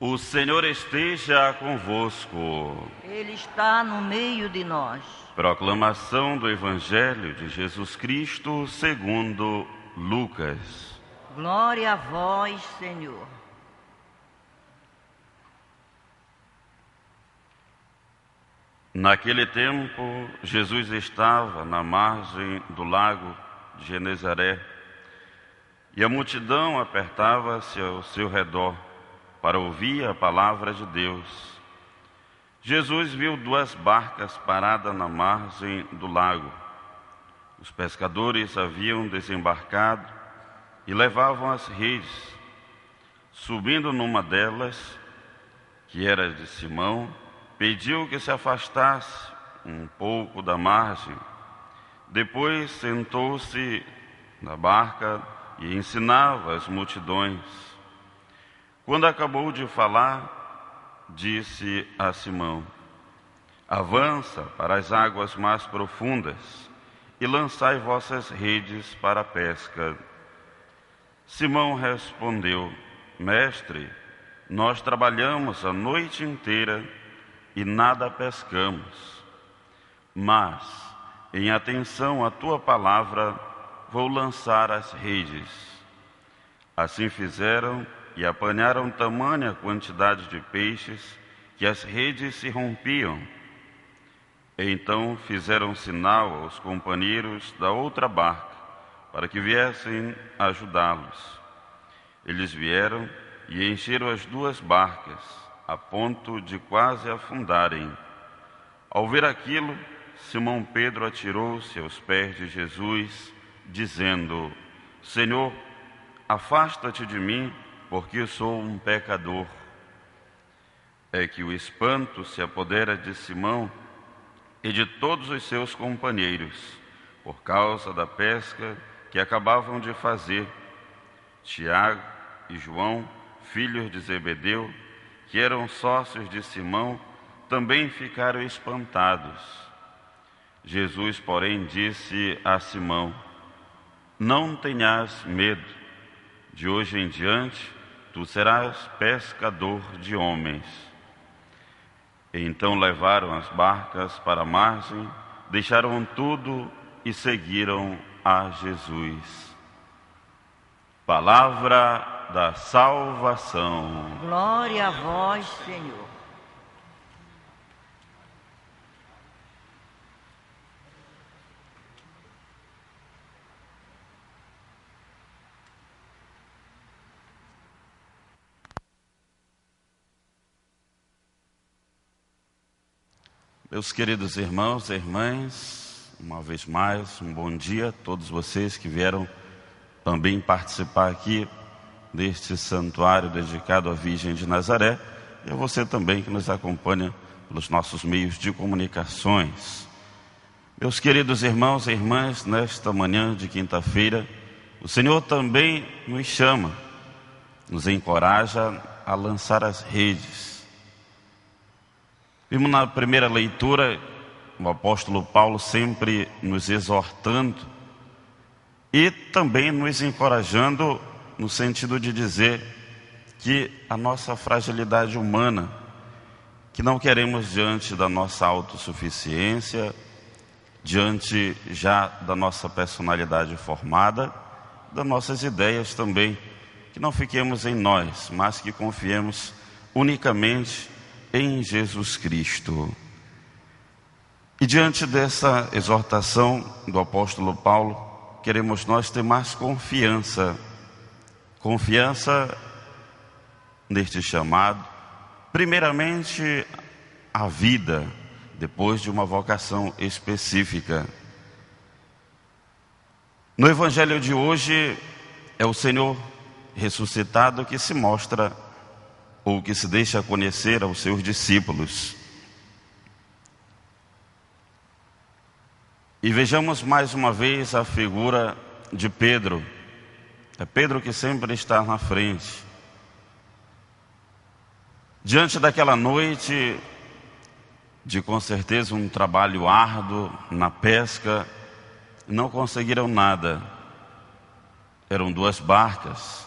O Senhor esteja convosco. Ele está no meio de nós. Proclamação do Evangelho de Jesus Cristo segundo Lucas. Glória a vós, Senhor. Naquele tempo, Jesus estava na margem do lago de Genezaré e a multidão apertava-se ao seu redor para ouvir a palavra de Deus. Jesus viu 2 barcas paradas na margem do lago. Os pescadores haviam desembarcado e levavam as redes. Subindo numa delas, que era de Simão, pediu que se afastasse um pouco da margem. Depois sentou-se na barca e ensinava as multidões. Quando acabou de falar, disse a Simão: avança para as águas mais profundas e lançai vossas redes para a pesca. Simão respondeu: Mestre, nós trabalhamos a noite inteira e nada pescamos. Mas, em atenção à tua palavra, vou lançar as redes. Assim fizeram e apanharam tamanha quantidade de peixes que as redes se rompiam. Então fizeram sinal aos companheiros da outra barca para que viessem ajudá-los. Eles vieram e encheram as 2 barcas, a ponto de quase afundarem. Ao ver aquilo, Simão Pedro atirou-se aos pés de Jesus, dizendo: Senhor, afasta-te de mim, porque sou um pecador. É que o espanto se apodera de Simão e de todos os seus companheiros, por causa da pesca que acabavam de fazer. Tiago e João, filhos de Zebedeu, que eram sócios de Simão, também ficaram espantados. Jesus, porém, disse a Simão: não tenhas medo, de hoje em diante tu serás pescador de homens. Então levaram as barcas para a margem, deixaram tudo e seguiram a Jesus. Palavra da salvação. Glória a vós, Senhor. Meus queridos irmãos e irmãs, uma vez mais, um bom dia a todos vocês que vieram também participar aqui deste santuário dedicado à Virgem de Nazaré, e a você também que nos acompanha pelos nossos meios de comunicações. Meus queridos irmãos e irmãs, nesta manhã de quinta-feira, o Senhor também nos chama, nos encoraja a lançar as redes. Vimos na primeira leitura o apóstolo Paulo sempre nos exortando e também nos encorajando no sentido de dizer que a nossa fragilidade humana, que não queremos diante da nossa autossuficiência, diante já da nossa personalidade formada, das nossas ideias também, que não fiquemos em nós, mas que confiemos unicamente em Jesus Cristo. E diante dessa exortação do apóstolo Paulo, queremos nós ter mais confiança neste chamado, primeiramente a vida, depois de uma vocação específica. No Evangelho de hoje, é o Senhor ressuscitado que se mostra ou que se deixa conhecer aos seus discípulos. E vejamos mais uma vez a figura de Pedro. É Pedro que sempre está na frente. Diante daquela noite de, com certeza, um trabalho árduo na pesca, não conseguiram nada. Eram 2 barcas.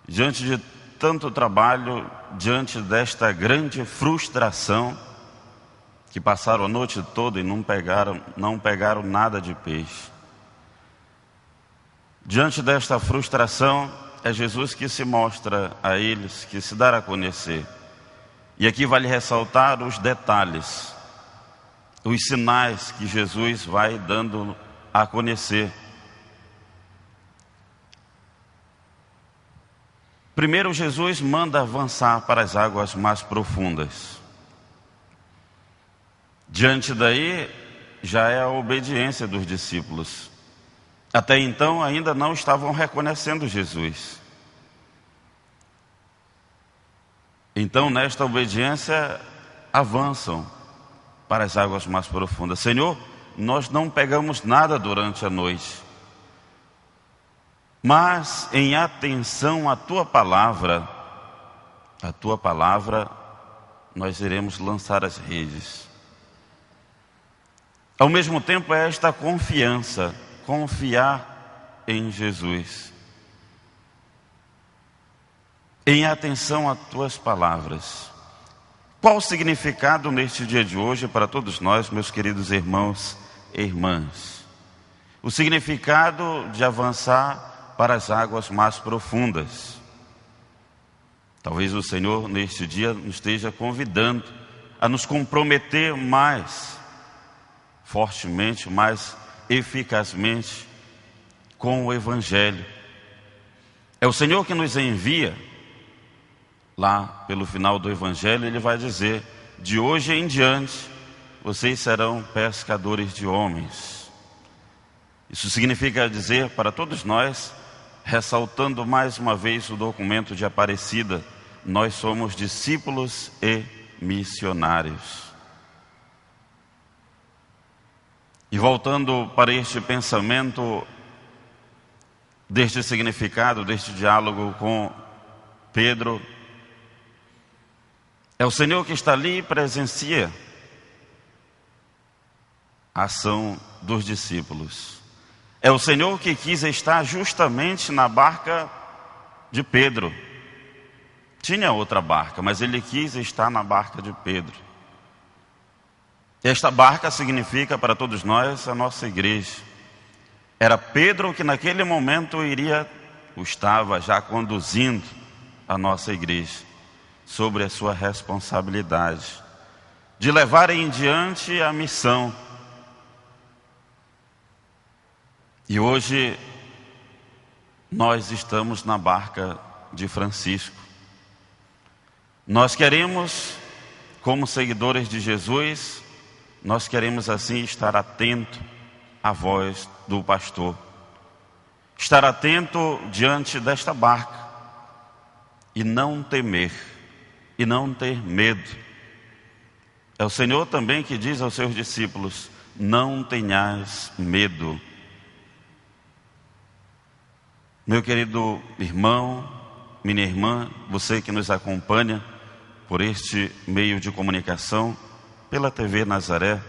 Diante de tanto trabalho, diante desta grande frustração, que passaram a noite toda e não pegaram nada de peixe. Diante desta frustração, é Jesus que se mostra a eles, que se dá a conhecer. E aqui vale ressaltar os detalhes, os sinais que Jesus vai dando a conhecer. Primeiro, Jesus manda avançar para as águas mais profundas. Diante daí, já é a obediência dos discípulos. Até então, ainda não estavam reconhecendo Jesus. Então, nesta obediência, avançam para as águas mais profundas. Senhor, nós não pegamos nada durante a noite, mas em atenção à Tua palavra, nós iremos lançar as redes. Ao mesmo tempo, é esta confiança, confiar em Jesus. Em atenção a Tuas palavras. Qual o significado neste dia de hoje para todos nós, meus queridos irmãos e irmãs? O significado de avançar para as águas mais profundas. Talvez o Senhor neste dia nos esteja convidando a nos comprometer mais fortemente, mais eficazmente com o Evangelho. É o Senhor que nos envia. Lá pelo final do Evangelho ele vai dizer: de hoje em diante vocês serão pescadores de homens. Isso significa dizer para todos nós, ressaltando mais uma vez o documento de Aparecida, nós somos discípulos e missionários. E voltando para este pensamento, deste significado, deste diálogo com Pedro, é o Senhor que está ali e presencia a ação dos discípulos. É o Senhor que quis estar justamente na barca de Pedro. Tinha outra barca, mas ele quis estar na barca de Pedro. Esta barca significa para todos nós a nossa igreja. Era Pedro que naquele momento estava já conduzindo a nossa igreja, sobre a sua responsabilidade de levar em diante a missão. E hoje nós estamos na barca de Francisco. Nós queremos, como seguidores de Jesus, nós queremos assim estar atento à voz do pastor, estar atento diante desta barca e não temer, e não ter medo. É o Senhor também que diz aos seus discípulos: não tenhais medo. Meu querido irmão, minha irmã, você que nos acompanha por este meio de comunicação, pela TV Nazaré,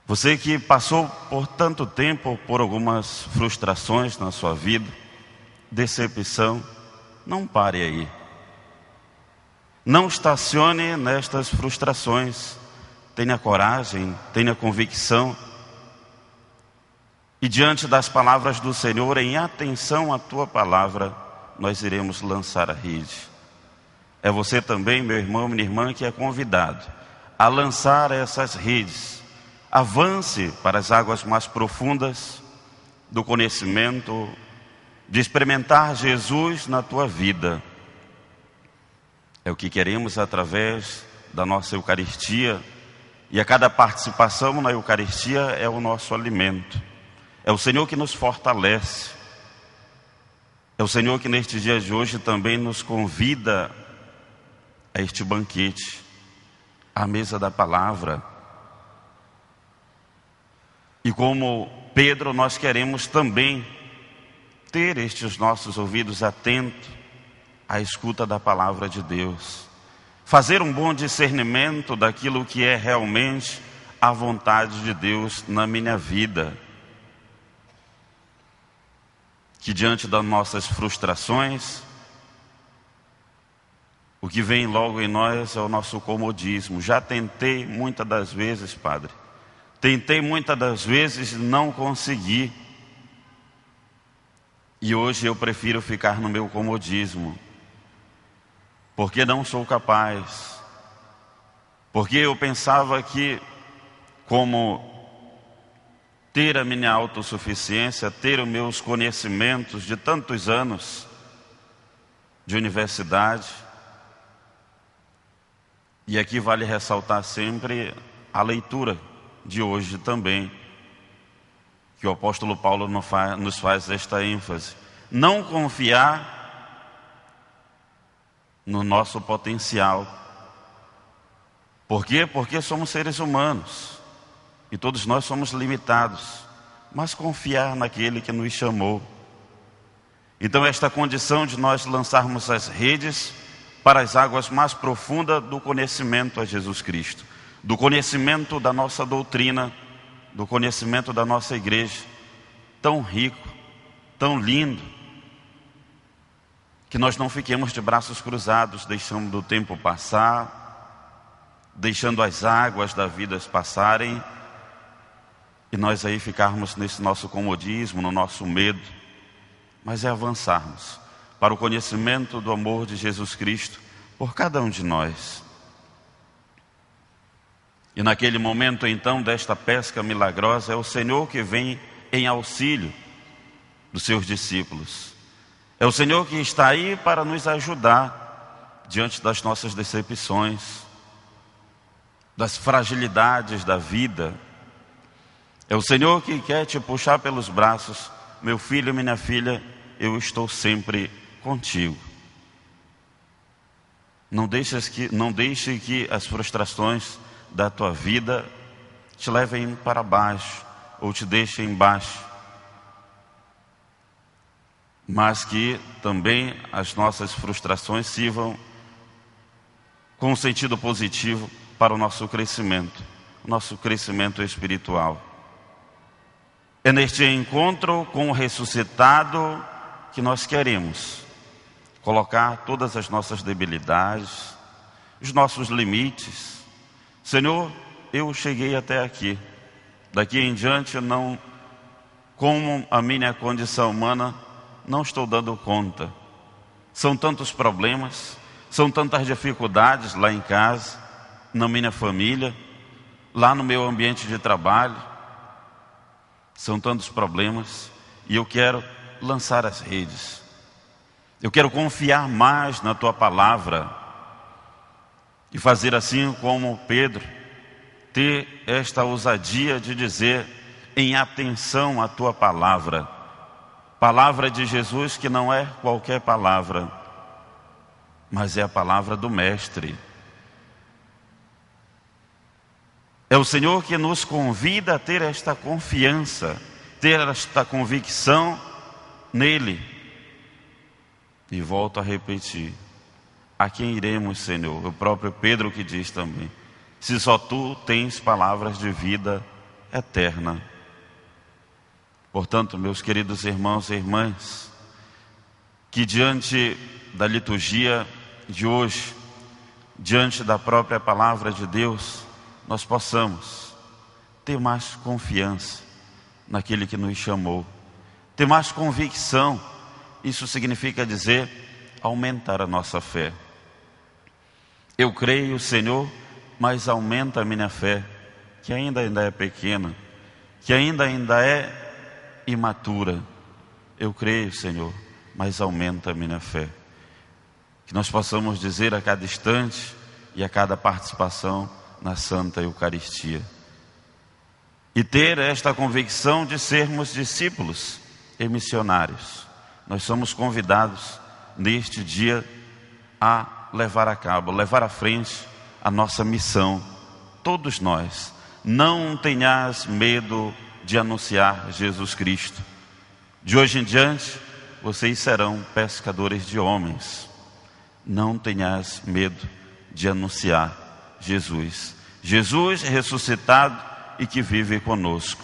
você que passou por tanto tempo por algumas frustrações na sua vida, decepção, não pare aí. Não estacione nestas frustrações. Tenha coragem, tenha convicção. E diante das palavras do Senhor, em atenção à Tua palavra, nós iremos lançar a rede. É você também, meu irmão, minha irmã, que é convidado a lançar essas redes. Avance para as águas mais profundas do conhecimento, de experimentar Jesus na tua vida. É o que queremos através da nossa Eucaristia, e a cada participação na Eucaristia é o nosso alimento. É o Senhor que nos fortalece. É o Senhor que neste dia de hoje também nos convida a este banquete, à mesa da palavra. E como Pedro, nós queremos também ter estes nossos ouvidos atentos à escuta da palavra de Deus. Fazer um bom discernimento daquilo que é realmente a vontade de Deus na minha vida. Que diante das nossas frustrações, O que vem logo em nós é o nosso comodismo. Já tentei muitas das vezes, Padre. Tentei muitas das vezes e não consegui. E hoje eu prefiro ficar no meu comodismo. Porque não sou capaz. Porque eu pensava que, como ter a minha autossuficiência, ter os meus conhecimentos de tantos anos de universidade, e aqui vale ressaltar sempre a leitura de hoje também, que o apóstolo Paulo nos faz esta ênfase. Não confiar no nosso potencial. Por quê? Porque somos seres humanos e todos nós somos limitados, mas confiar naquele que nos chamou. Então esta condição de nós lançarmos as redes para as águas mais profundas do conhecimento a Jesus Cristo, do conhecimento da nossa doutrina, do conhecimento da nossa igreja, tão rico, tão lindo, que nós não fiquemos de braços cruzados, deixando o tempo passar, deixando as águas da vida passarem, e nós aí ficarmos nesse nosso comodismo, no nosso medo, mas é avançarmos para o conhecimento do amor de Jesus Cristo por cada um de nós. E naquele momento então desta pesca milagrosa, é o Senhor que vem em auxílio dos seus discípulos. É o Senhor que está aí para nos ajudar diante das nossas decepções, das fragilidades da vida. É o Senhor que quer te puxar pelos braços. Meu filho, minha filha, eu estou sempre contigo. Não deixe que as frustrações da tua vida te levem para baixo ou te deixem embaixo, mas que também as nossas frustrações sirvam com um sentido positivo para o nosso crescimento espiritual. É neste encontro com o ressuscitado que nós queremos colocar todas as nossas debilidades, os nossos limites. Senhor, eu cheguei até aqui. Daqui em diante, não, como a minha condição humana, não estou dando conta. São tantos problemas, são tantas dificuldades lá em casa, na minha família, lá no meu ambiente de trabalho. São tantos problemas e eu quero lançar as redes. Eu quero confiar mais na tua palavra e fazer assim como Pedro, ter esta ousadia de dizer em atenção à tua palavra. Palavra de Jesus que não é qualquer palavra, mas é a palavra do Mestre. É o Senhor que nos convida a ter esta confiança, ter esta convicção nele. E volto a repetir, a quem iremos, Senhor? O próprio Pedro que diz também, se só tu tens palavras de vida eterna. Portanto, meus queridos irmãos e irmãs, que diante da liturgia de hoje, diante da própria palavra de Deus, nós possamos ter mais confiança naquele que nos chamou, ter mais convicção. Isso significa dizer, aumentar a nossa fé. Eu creio, Senhor, mas aumenta a minha fé, que ainda é pequena, que ainda é imatura. Eu creio, Senhor, mas aumenta a minha fé. Que nós possamos dizer a cada instante e a cada participação na Santa Eucaristia. E ter esta convicção de sermos discípulos e missionários. Nós somos convidados neste dia a levar a cabo, levar à frente a nossa missão. Todos nós. Não tenhas medo de anunciar Jesus Cristo. De hoje em diante, vocês serão pescadores de homens. Não tenhas medo de anunciar Jesus. Jesus ressuscitado e que vive conosco.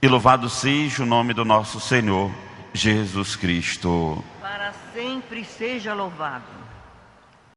E louvado seja o nome do nosso Senhor Jesus Cristo. Para sempre seja louvado.